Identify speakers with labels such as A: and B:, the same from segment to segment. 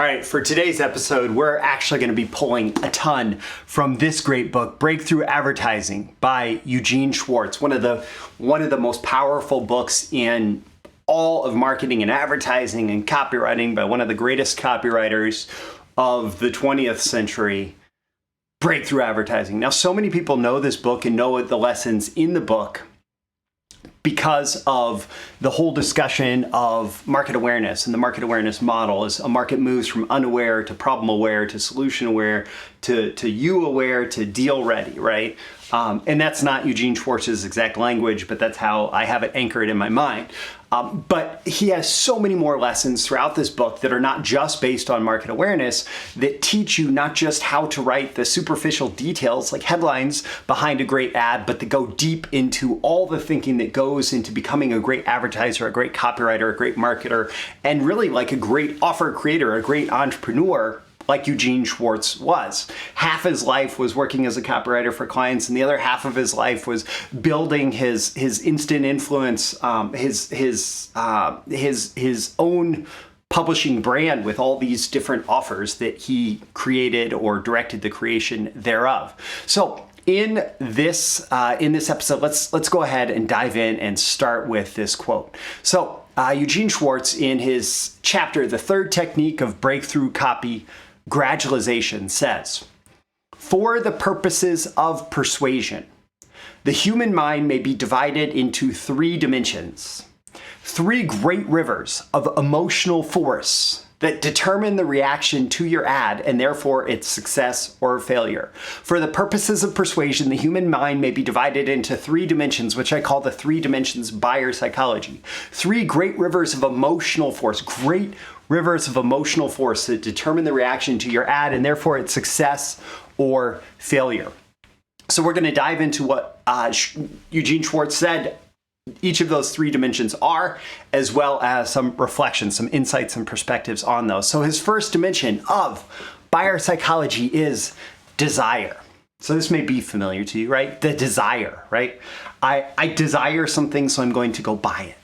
A: All right, for today's episode, we're actually going to be pulling a ton from this great book, Breakthrough Advertising by Eugene Schwartz, one of the most powerful books in all of marketing and advertising and copywriting by one of the greatest copywriters of the 20th century, Breakthrough Advertising. Now, so many people know this book and know the lessons in the book because of the whole discussion of market awareness and the market awareness model as a market moves from unaware to problem aware to solution aware to you aware to deal ready, right? And that's not Eugene Schwartz's exact language, but that's how I have it anchored in my mind. But he has so many more lessons throughout this book that are not just based on market awareness, that teach you not just how to write the superficial details like headlines behind a great ad, but to go deep into all the thinking that goes into becoming a great advertiser, a great copywriter, a great marketer, and really like a great offer creator, a great entrepreneur, like Eugene Schwartz was. Half his life was working as a copywriter for clients, and the other half of his life was building his instant influence, his own publishing brand with all these different offers that he created or directed the creation thereof. So in this episode, let's go ahead and dive in and start with this quote. So Eugene Schwartz, in his chapter, The Third Technique of Breakthrough Copy Gradualization, says, "For the purposes of persuasion, the human mind may be divided into three dimensions, three great rivers of emotional force that determine the reaction to your ad and therefore its success or failure. For the purposes of persuasion, the human mind may be divided into three dimensions, which I call the three dimensions buyer psychology. Three great rivers of emotional force, great rivers of emotional force that determine the reaction to your ad and therefore its success or failure." So we're going to dive into what Eugene Schwartz said each of those three dimensions are, as well as some reflections, some insights and perspectives on those. So his first dimension of buyer psychology is desire. So this may be familiar to you, right? The desire, right? I desire something, so I'm going to go buy it.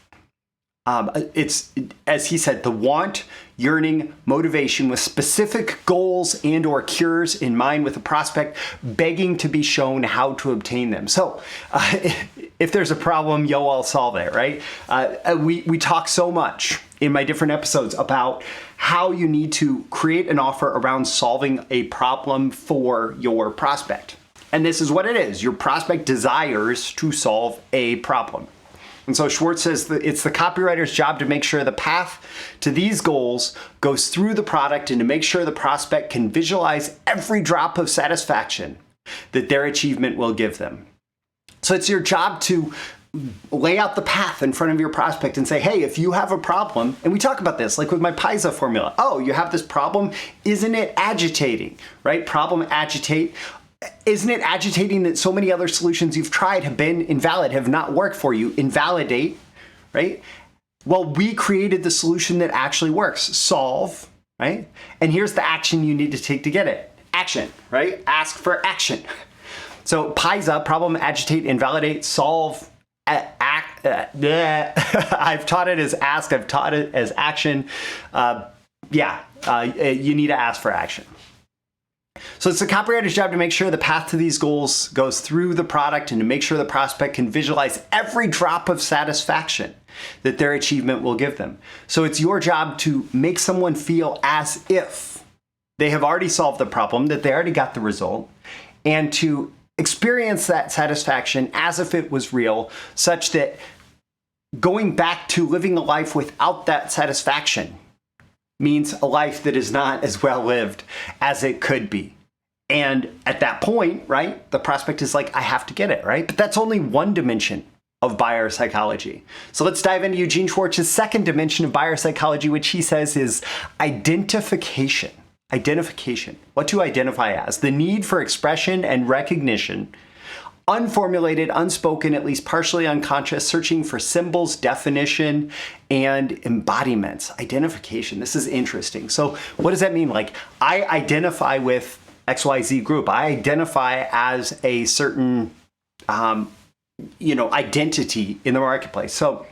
A: It's, as he said, the want, yearning, motivation with specific goals and or cures in mind with a prospect begging to be shown how to obtain them. So if there's a problem, I'll solve it, right? We talk so much in my different episodes about how you need to create an offer around solving a problem for your prospect. And this is what it is. Your prospect desires to solve a problem. And so Schwartz says that it's the copywriter's job to make sure the path to these goals goes through the product and to make sure the prospect can visualize every drop of satisfaction that their achievement will give them. So it's your job to lay out the path in front of your prospect and say, hey, if you have a problem, and we talk about this, like with my PISA formula. Oh, you have this problem? Isn't it agitating, right? Problem, agitate. Isn't it agitating that so many other solutions you've tried have been invalid, have not worked for you? Invalidate, right? Well, we created the solution that actually works. Solve, right? And here's the action you need to take to get it. Action, right? Ask for action. So PISA, problem, agitate, invalidate, solve, act. I've taught it as ask. I've taught it as action. You need to ask for action. So it's the copywriter's job to make sure the path to these goals goes through the product and to make sure the prospect can visualize every drop of satisfaction that their achievement will give them. So it's your job to make someone feel as if they have already solved the problem, that they already got the result, and to experience that satisfaction as if it was real, such that going back to living a life without that satisfaction means a life that is not as well lived as it could be. And at that point, right, the prospect is like, I have to get it, right? But that's only one dimension of buyer psychology. So let's dive into Eugene Schwartz's second dimension of buyer psychology, which he says is identification. Identification. What to identify as? The need for expression and recognition, unformulated, unspoken, at least partially unconscious, searching for symbols, definition, and embodiments. Identification. This is interesting. So what does that mean? Like, I identify with XYZ group. I identify as a certain, identity in the marketplace. So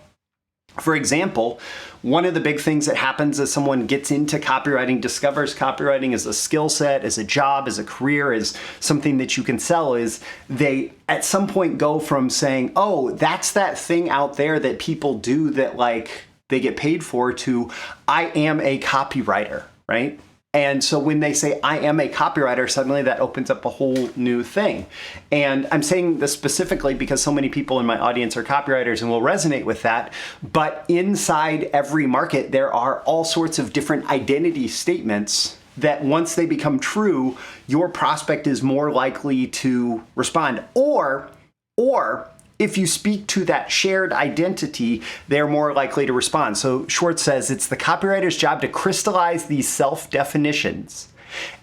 A: For example, one of the big things that happens as someone gets into copywriting, discovers copywriting as a skill set, as a job, as a career, as something that you can sell, is they at some point go from saying, oh, that's that thing out there that people do that like they get paid for, to I am a copywriter, right? And so when they say, I am a copywriter, suddenly that opens up a whole new thing. And I'm saying this specifically because so many people in my audience are copywriters and will resonate with that. But inside every market, there are all sorts of different identity statements that once they become true, your prospect is more likely to respond. Or if you speak to that shared identity, they're more likely to respond. So Schwartz says it's the copywriter's job to crystallize these self-definitions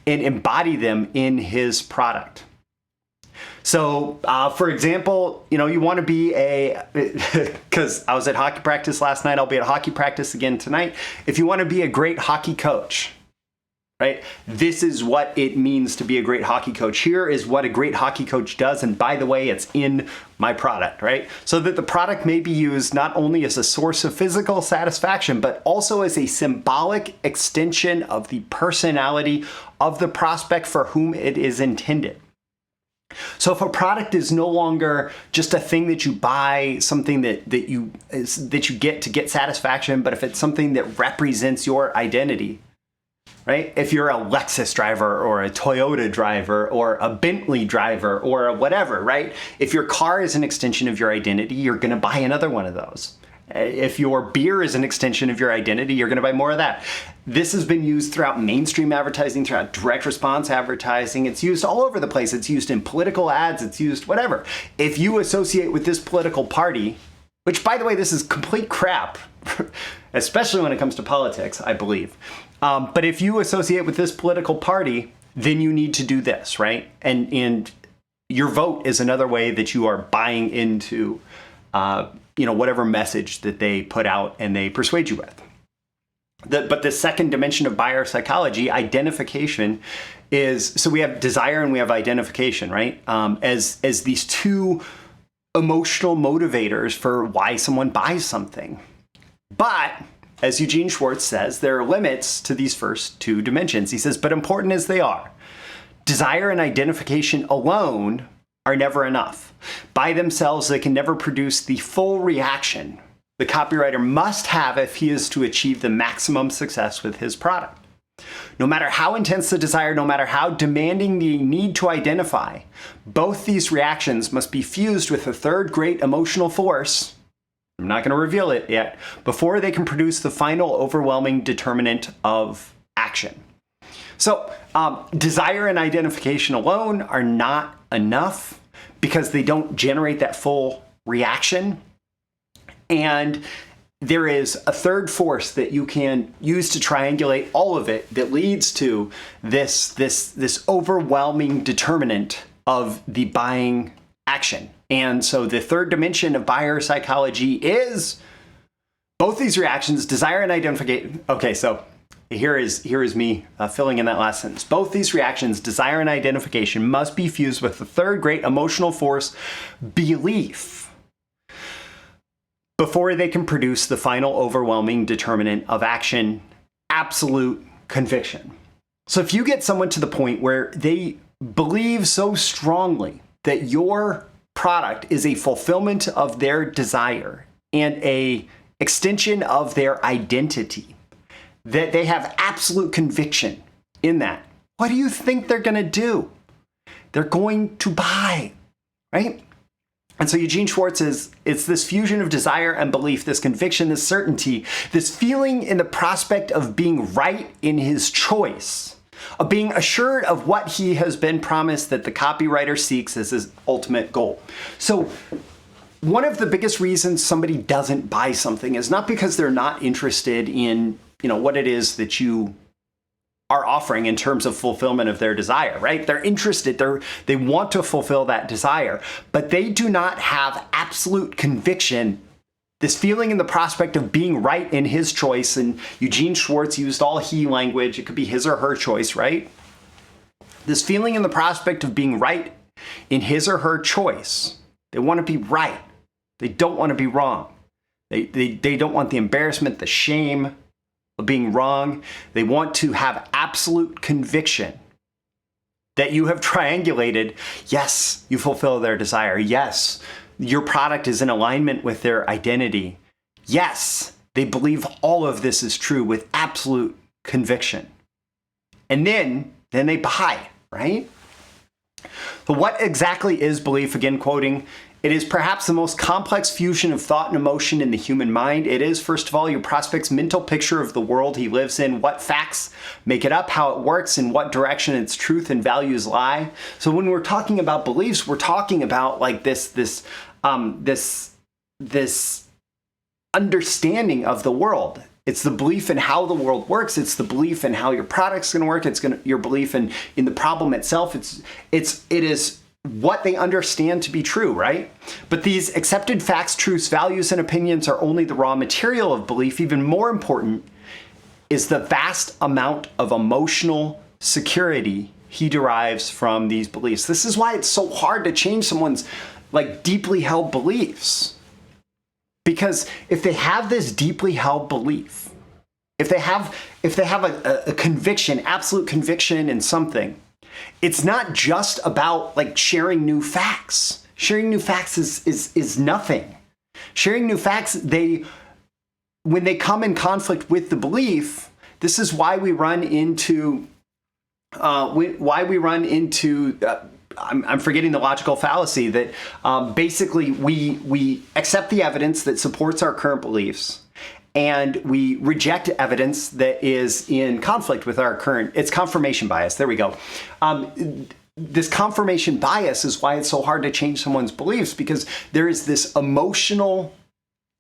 A: and embody them in his product. So for example, you want to be because I was at hockey practice last night, I'll be at hockey practice again tonight. If you want to be a great hockey coach, right? This is what it means to be a great hockey coach. Here is what a great hockey coach does. And by the way, it's in my product, right? So that the product may be used not only as a source of physical satisfaction, but also as a symbolic extension of the personality of the prospect for whom it is intended. So if a product is no longer just a thing that you buy, something that you get to get satisfaction, but if it's something that represents your identity, right? If you're a Lexus driver or a Toyota driver or a Bentley driver or a whatever, right? If your car is an extension of your identity, you're going to buy another one of those. If your beer is an extension of your identity, you're going to buy more of that. This has been used throughout mainstream advertising, throughout direct response advertising. It's used all over the place. It's used in political ads. It's used whatever. If you associate with this political party, which by the way, this is complete crap, especially when it comes to politics, I believe. But if you associate with this political party, then you need to do this, right? And your vote is another way that you are buying into, whatever message that they put out and they persuade you with. But the second dimension of buyer psychology, identification, is, so we have desire and we have identification, right? As these two emotional motivators for why someone buys something. But as Eugene Schwartz says, there are limits to these first two dimensions. He says, but important as they are, desire and identification alone are never enough. By themselves, they can never produce the full reaction the copywriter must have if he is to achieve the maximum success with his product. No matter how intense the desire, no matter how demanding the need to identify, both these reactions must be fused with a third great emotional force, I'm not going to reveal it yet, before they can produce the final overwhelming determinant of action. So desire and identification alone are not enough because they don't generate that full reaction. And there is a third force that you can use to triangulate all of it that leads to this overwhelming determinant of the buying action. And so the third dimension of buyer psychology is both these reactions, desire and identification. Okay, so here is me filling in that last sentence. Both these reactions, desire and identification, must be fused with the third great emotional force, belief, before they can produce the final overwhelming determinant of action, absolute conviction. So if you get someone to the point where they believe so strongly that your product is a fulfillment of their desire and a extension of their identity, that they have absolute conviction in that, what do you think they're going to do? They're going to buy, right? And so Eugene Schwartz it's this fusion of desire and belief, this conviction, this certainty, this feeling in the prospect of being right in his choice, of being assured of what he has been promised that the copywriter seeks as his ultimate goal. So one of the biggest reasons somebody doesn't buy something is not because they're not interested in, what it is that you are offering in terms of fulfillment of their desire, right? They're interested, they want to fulfill that desire, but they do not have absolute conviction, this feeling in the prospect of being right in his choice. And Eugene Schwartz used all he language. It could be his or her choice, right? This feeling in the prospect of being right in his or her choice. They want to be right. They don't want to be wrong. They don't want the embarrassment, the shame of being wrong. They want to have absolute conviction that you have triangulated. Yes, you fulfill their desire. Yes, your product is in alignment with their identity. Yes, they believe all of this is true with absolute conviction. And then they buy, right? So what exactly is belief? Again, quoting, it is perhaps the most complex fusion of thought and emotion in the human mind. It is, first of all, your prospect's mental picture of the world he lives in, what facts make it up, how it works, in what direction its truth and values lie. So when we're talking about beliefs, we're talking about like this understanding of the world. It's the belief in how the world works. It's the belief in how your product's going to work. It's your belief in the problem itself. It is what they understand to be true, right? But these accepted facts, truths, values, and opinions are only the raw material of belief. Even more important is the vast amount of emotional security he derives from these beliefs. This is why it's so hard to change someone's like deeply held beliefs. Because if they have this deeply held belief, if they have a conviction, absolute conviction in something, it's not just about like sharing new facts. Sharing new facts is nothing. Sharing new facts, when they come in conflict with the belief, this is why we run into I'm forgetting the logical fallacy that basically we accept the evidence that supports our current beliefs, and we reject evidence that is in conflict with our current. It's confirmation bias. There we go. This confirmation bias is why it's so hard to change someone's beliefs, because there is this emotional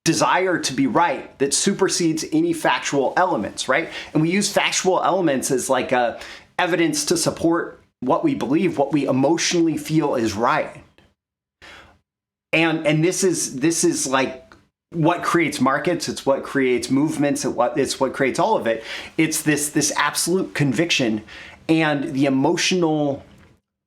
A: desire to be right that supersedes any factual elements, right? And we use factual elements as like evidence to support what we believe, what we emotionally feel is right. And this is like what creates markets. It's what creates movements. It's what creates all of it. It's this absolute conviction and the emotional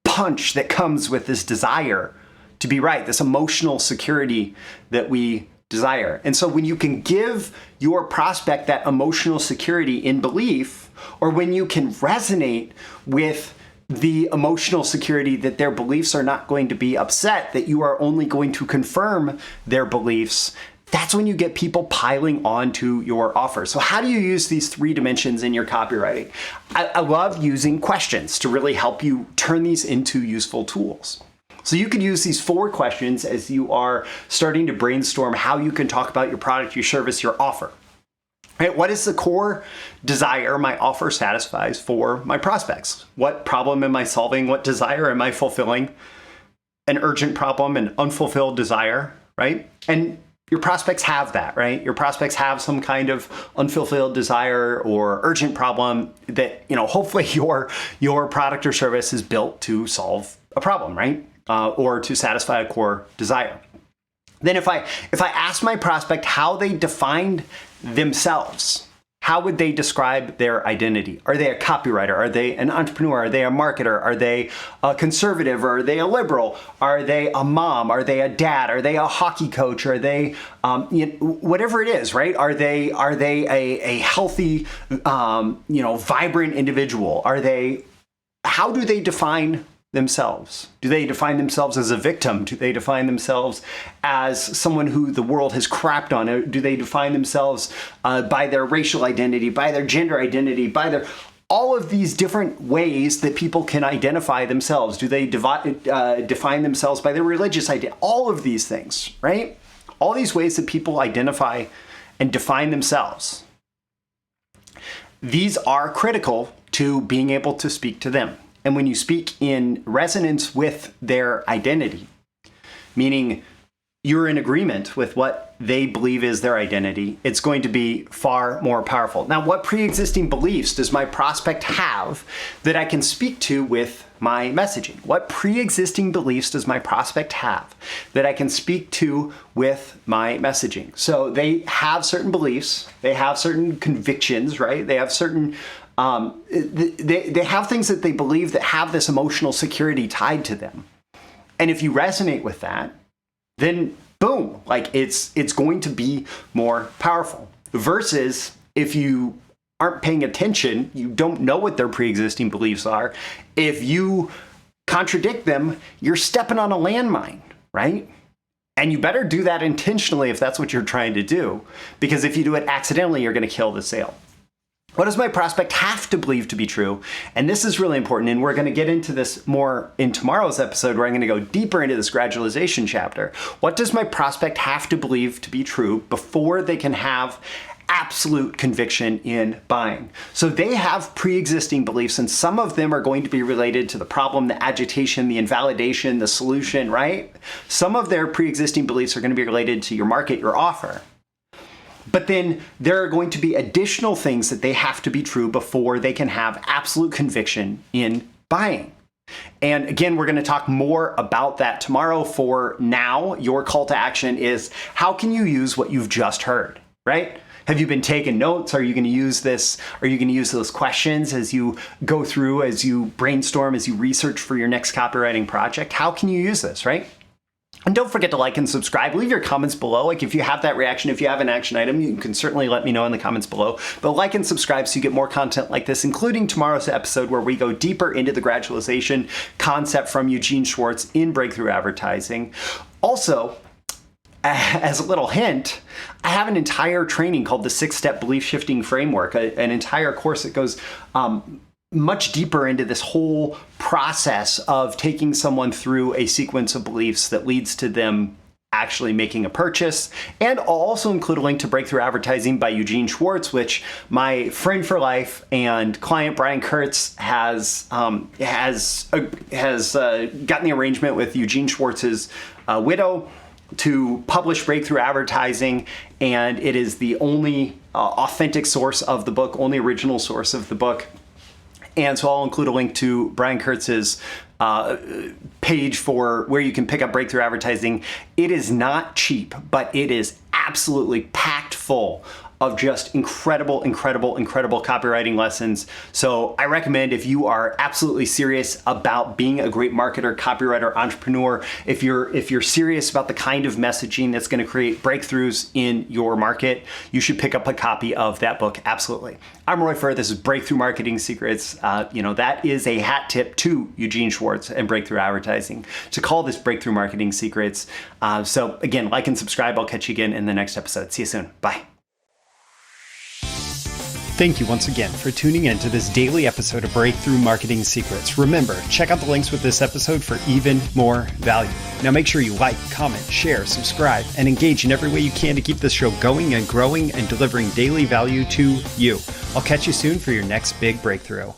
A: punch that comes with this desire to be right, this emotional security that we desire. And so when you can give your prospect that emotional security in belief, or when you can resonate with the emotional security that their beliefs are not going to be upset, that you are only going to confirm their beliefs, that's when you get people piling onto your offer. So how do you use these 3 dimensions in your copywriting? I love using questions to really help you turn these into useful tools. So you could use these 4 questions as you are starting to brainstorm how you can talk about your product, your service, your offer. Right? What is the core desire my offer satisfies for my prospects? What problem am I solving? What desire am I fulfilling? An urgent problem, an unfulfilled desire, right? And your prospects have that, right? Your prospects have some kind of unfulfilled desire or urgent problem that, hopefully your product or service is built to solve a problem, right? Or to satisfy a core desire. Then if I ask my prospect how they defined themselves, how would they describe their identity? Are they a copywriter? Are they an entrepreneur? Are they a marketer? Are they a conservative? Or are they a liberal? Are they a mom? Are they a dad? Are they a hockey coach? Are they whatever it is, right? Are they a healthy, vibrant individual? How do they define themselves? Do they define themselves as a victim? Do they define themselves as someone who the world has crapped on? Do they define themselves by their racial identity, by their gender identity, all of these different ways that people can identify themselves? Do they define themselves by their religious identity? All of these things, right? All these ways that people identify and define themselves. These are critical to being able to speak to them. And when you speak in resonance with their identity, meaning you're in agreement with what they believe is their identity, it's going to be far more powerful. Now, what pre-existing beliefs does my prospect have that I can speak to with my messaging? What pre-existing beliefs does my prospect have that I can speak to with my messaging? So they have certain beliefs, they have certain convictions, right? They have certain they have things that they believe that have this emotional security tied to them. And if you resonate with that, then boom, like it's going to be more powerful. Versus if you aren't paying attention, you don't know what their pre-existing beliefs are. If you contradict them, you're stepping on a landmine, right? And you better do that intentionally if that's what you're trying to do, because if you do it accidentally, you're going to kill the sale. What does my prospect have to believe to be true? And this is really important, and we're going to get into this more in tomorrow's episode, where I'm going to go deeper into this gradualization chapter. What does my prospect have to believe to be true before they can have absolute conviction in buying? So they have pre-existing beliefs, and some of them are going to be related to the problem, the agitation, the invalidation, the solution, right? Some of their pre-existing beliefs are going to be related to your market, your offer. But then there are going to be additional things that they have to be true before they can have absolute conviction in buying. And again, we're going to talk more about that tomorrow. For now, your call to action is, how can you use what you've just heard, right? Have you been taking notes? Are you going to use this? Are you going to use those questions as you go through, as you brainstorm, as you research for your next copywriting project? How can you use this, right? And don't forget to like and subscribe. Leave your comments below. Like if you have that reaction, if you have an action item, you can certainly let me know in the comments below. But like and subscribe so you get more content like this, including tomorrow's episode where we go deeper into the gradualization concept from Eugene Schwartz in Breakthrough Advertising. Also, as a little hint, I have an entire training called the 6-Step Belief Shifting Framework, an entire course that goes much deeper into this whole process of taking someone through a sequence of beliefs that leads to them actually making a purchase. And I'll also include a link to Breakthrough Advertising by Eugene Schwartz, which my friend for life and client Brian Kurtz has gotten the arrangement with Eugene Schwartz's widow to publish Breakthrough Advertising, and it is the only authentic source of the book, only original source of the book. And so I'll include a link to Brian Kurtz's page for where you can pick up Breakthrough Advertising. It is not cheap, but it is absolutely packed full of just incredible copywriting lessons. So I recommend, if you are absolutely serious about being a great marketer, copywriter, entrepreneur, if you're serious about the kind of messaging that's going to create breakthroughs in your market, you should pick up a copy of that book. Absolutely. I'm Roy Furr. This is Breakthrough Marketing Secrets. That is a hat tip to Eugene Schwartz and Breakthrough Advertising to call this Breakthrough Marketing Secrets. So again, like and subscribe. I'll catch you again in the next episode. See you soon. Bye. Thank you once again for tuning in to this daily episode of Breakthrough Marketing Secrets. Remember, check out the links with this episode for even more value. Now make sure you like, comment, share, subscribe, and engage in every way you can to keep this show going and growing and delivering daily value to you. I'll catch you soon for your next big breakthrough.